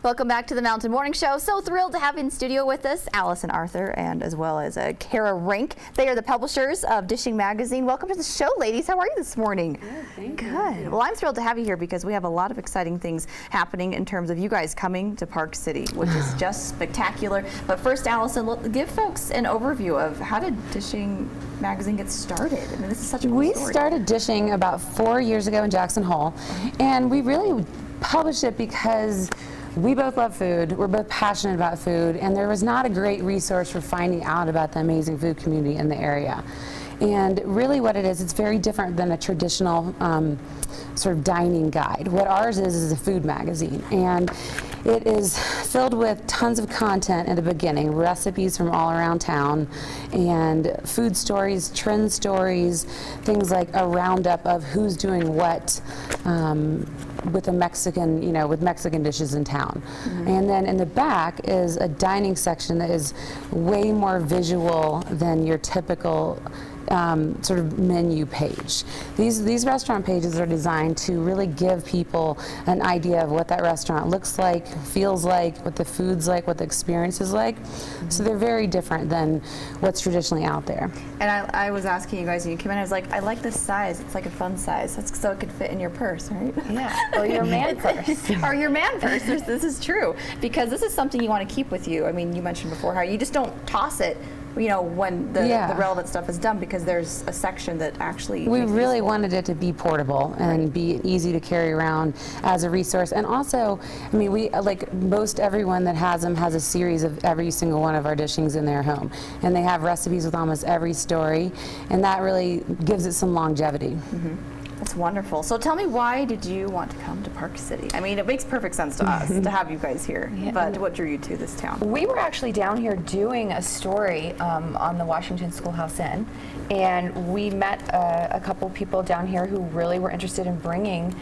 Welcome back to the Mountain Morning Show. So thrilled to have in studio with us Allison Arthur and as well as Kara Rink. They are the publishers of Dishing Magazine. Welcome to the show, ladies. How are you this morning? Good, thank you. Good. Well, I'm thrilled to have you here because we have a lot of exciting things happening in terms of you guys coming to Park City, which is just spectacular. But first, Allison, give folks an overview of how did Dishing Magazine get started? I mean, this is such a cool We story. started Dishing about 4 years ago in Jackson Hole, and we really published it because we both love food, we're both passionate about food, and there was not a great resource for finding out about the amazing food community in the area. And really what it is, it's very different than a traditional sort of dining guide. What ours is a food magazine, and it is filled with tons of content in the beginning, recipes from all around town, and food stories, trend stories, things like a roundup of who's doing what with a Mexican, with Mexican dishes in town. And then in the back is a dining section that is way more visual than your typical sort of menu page. These restaurant pages are designed to really give people an idea of what that restaurant looks like, feels like, what the food's like, what the experience is like. So they're very different than what's traditionally out there. And I was asking you guys when you came in, I was like, I like this size. It's like a fun size. That's so it could fit in your purse, right? Yeah, or your man purse. Or your man purse. This is true. Because this is something you want to keep with you. I mean, you mentioned before how you just don't toss it, when the relevant stuff is done, because there's a section that actually We makes it really useful. wanted it to be portable and be easy to carry around as a resource. And also, I mean, we, like most everyone that has them, has a series of every single one of our dishings in their home. And they have recipes with almost every story, and that really gives it some longevity. That's wonderful. So tell me, why did you want to come to Park City? I mean, it makes perfect sense to us to have you guys here, but what drew you to this town? We were actually down here doing a story on the Washington Schoolhouse Inn, and we met a couple people down here who really were interested in bringing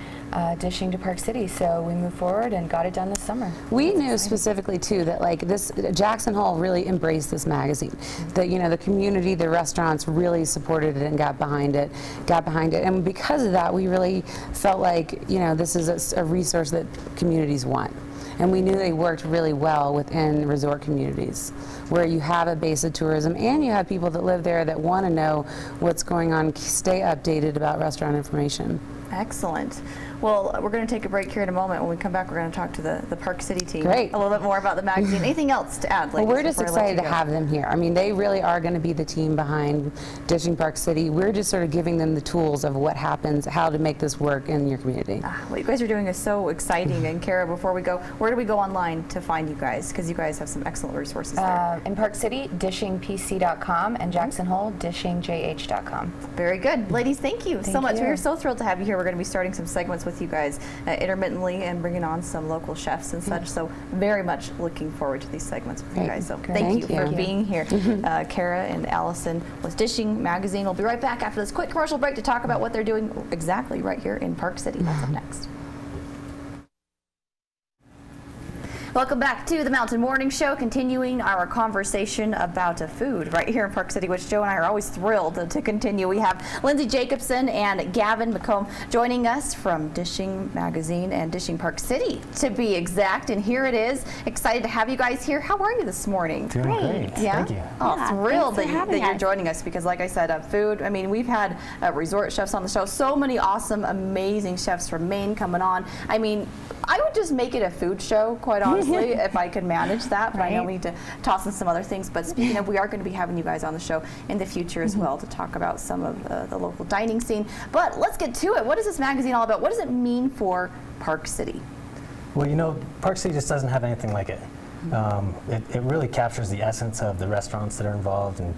Dishing to Park City, so we moved forward and got it done this summer. We knew specifically too that Jackson Hole really embraced this magazine. The community, the restaurants really supported it and got behind it, and because of that, we really felt like this is a resource that communities want. And we knew they worked really well within resort communities, where you have a base of tourism and you have people that live there that want to know what's going on, stay updated about restaurant information. Excellent. Well, we're going to take a break here in a moment. When we come back, we're going to talk to the Park City team Great. a little bit more about the magazine. Anything else to add? Well, we're just excited to have them here. I mean, they really are going to be the team behind Dishing Park City. We're just sort of giving them the tools of what happens, how to make this work in your community. What you guys are doing is so exciting. And Kara, before we go, where do we go online to find you guys? Because you guys have some excellent resources there. In Park City, dishingpc.com, and Jackson Hole, dishingjh.com. Very good. Ladies, thank you so much. you. We are so thrilled to have you here. We're going to be starting some segments with you guys intermittently and bringing on some local chefs and such. So very much looking forward to these segments with you Great. guys. So Great. thank you Thank for you. being here. Kara and Allison with Dishing Magazine. We'll be right back after this quick commercial break to talk about what they're doing exactly right here in Park City. That's up next. Welcome back to the Mountain Morning Show, continuing our conversation about food right here in Park City, which Joe and I are always thrilled to continue. We have Lindsay Jacobson and Gavin McComb joining us from Dishing Magazine and Dishing Park City, to be exact. And here it is. Excited to have you guys here. How are you this morning? Doing great. Yeah? Thank you. Oh, Yeah, thrilled thanks for that having you're us. joining us because, like I said, food, I mean, we've had resort chefs on the show, so many awesome, amazing chefs from Maine coming on. I mean, I would just make it a food show, quite honestly, if I could manage that, but I know we need to toss in some other things. But speaking of, we are going to be having you guys on the show in the future as well to talk about some of the local dining scene. But let's get to it. What is this magazine all about? What does it mean for Park City? Well, Park City just doesn't have anything like it. It really captures the essence of the restaurants that are involved, and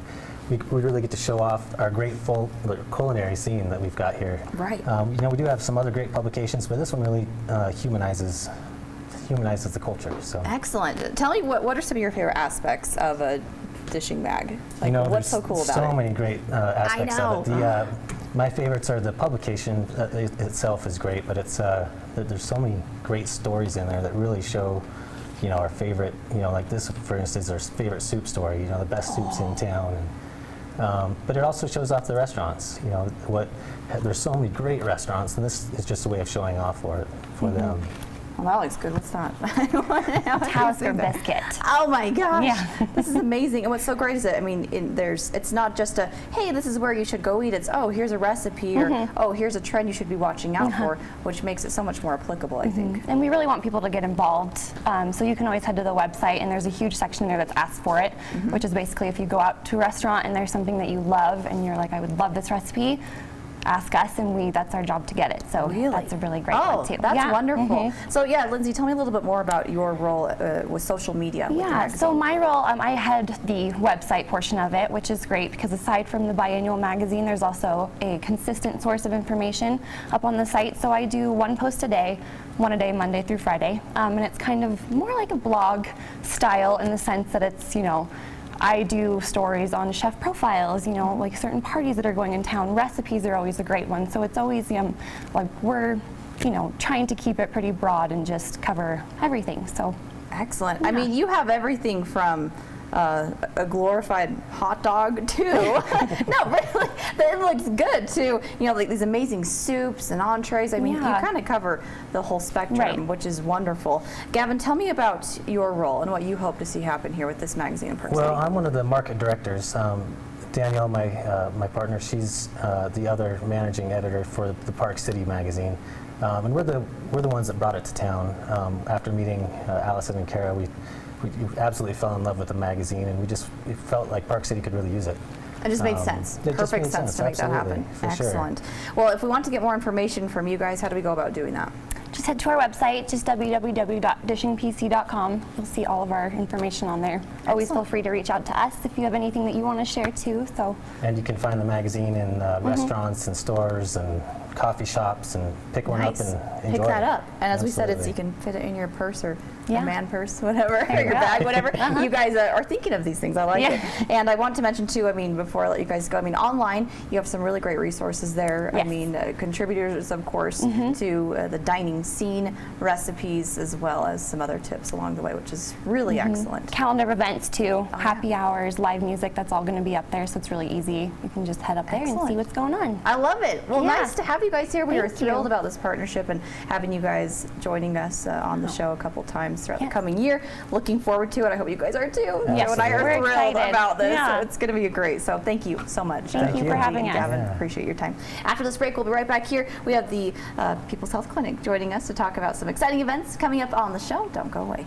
we really get to show off our great full culinary scene that we've got here. Right. We do have some other great publications, but this one really humanizes the culture. So. Excellent. Tell me, what are some of your favorite aspects of a Dishing Mag? Like, what's so cool about so it? many great aspects of it. know. My favorites are the publication itself is great, but there's so many great stories in there that really show, our favorite, like this, for instance, our favorite soup story, the best soups in town. And, but it also shows off the restaurants, there's so many great restaurants, and this is just a way of showing off for them. Well, that looks good. What's that? I don't want to know. Talisker biscuit. Oh my gosh. Yeah. This is amazing. And what's so great is that, I mean, it's not just a, hey, this is where you should go eat. It's, oh, here's a recipe, or, oh, here's a trend you should be watching out for, which makes it so much more applicable, I think. And we really want people to get involved. So you can always head to the website, and there's a huge section there that's Ask For It, which is basically if you go out to a restaurant and there's something that you love and you're like, I would love this recipe, ask us, and that's our job to get it. So that's a really great one too. That's Yeah. wonderful. So yeah, Lindsay, tell me a little bit more about your role with social media. with the Yeah, magazine. so my role, I head the website portion of it, which is great because aside from the biannual magazine, there's also a consistent source of information up on the site. So I do one post a day, Monday through Friday, and it's kind of more like a blog style in the sense that it's, I do stories on chef profiles, like certain parties that are going in town. Recipes are always a great one. So it's always, like we're, trying to keep it pretty broad and just cover everything. So Excellent. I mean, you have everything from a glorified hot dog to no, really, it looks good to like these amazing soups and entrees. I mean, you Yeah. kind of cover the whole spectrum, Right. which is wonderful. Gavin, tell me about your role and what you hope to see happen here with this magazine in Park Well, City. I'm one of the market directors. Danielle, my partner, she's the other managing editor for the Park City magazine, and we're the ones that brought it to town. After meeting Allison and Kara, we absolutely fell in love with the magazine, and it felt like Park City could really use it. It just made sense. It just Perfect made sense to make that absolutely, happen. for sure. Excellent. Well, if we want to get more information from you guys, how do we go about doing that? just head to our website, just www.dishingpc.com. You'll see all of our information on there. Always feel free to reach out to us if you have anything that you want to share too. So. And you can find the magazine in restaurants and stores and coffee shops, and pick one up and enjoy Pick that it. up. And as we said, you Absolutely. can fit it in your purse or Yeah. your man purse, whatever, or you your go. bag, whatever. You guys are thinking of these things. I like it. And I want to mention too, I mean, before I let you guys go, I mean, online, you have some really great resources there. I Yes. mean, contributors, of course, to the dining scene, recipes, as well as some other tips along the way, which is really excellent. Calendar of events too, yeah. happy hours, live music, that's all going to be up there, so it's really easy. You can just head up there and Excellent. see what's going on. I love it. Well, Yeah. nice to have you guys here. We are Thank thrilled you. about this partnership and having you guys joining us on the show a couple times throughout the Yes. coming year. Looking forward to it. I hope you guys are too. Yes, Joe and I are we're thrilled excited. about this. Yeah. So it's going to be great. So thank you so much. Thank you for Lindsay having and us. Gavin, Yeah. appreciate your time. After this break, we'll be right back here. We have the People's Health Clinic joining us to talk about some exciting events coming up on the show. Don't go away.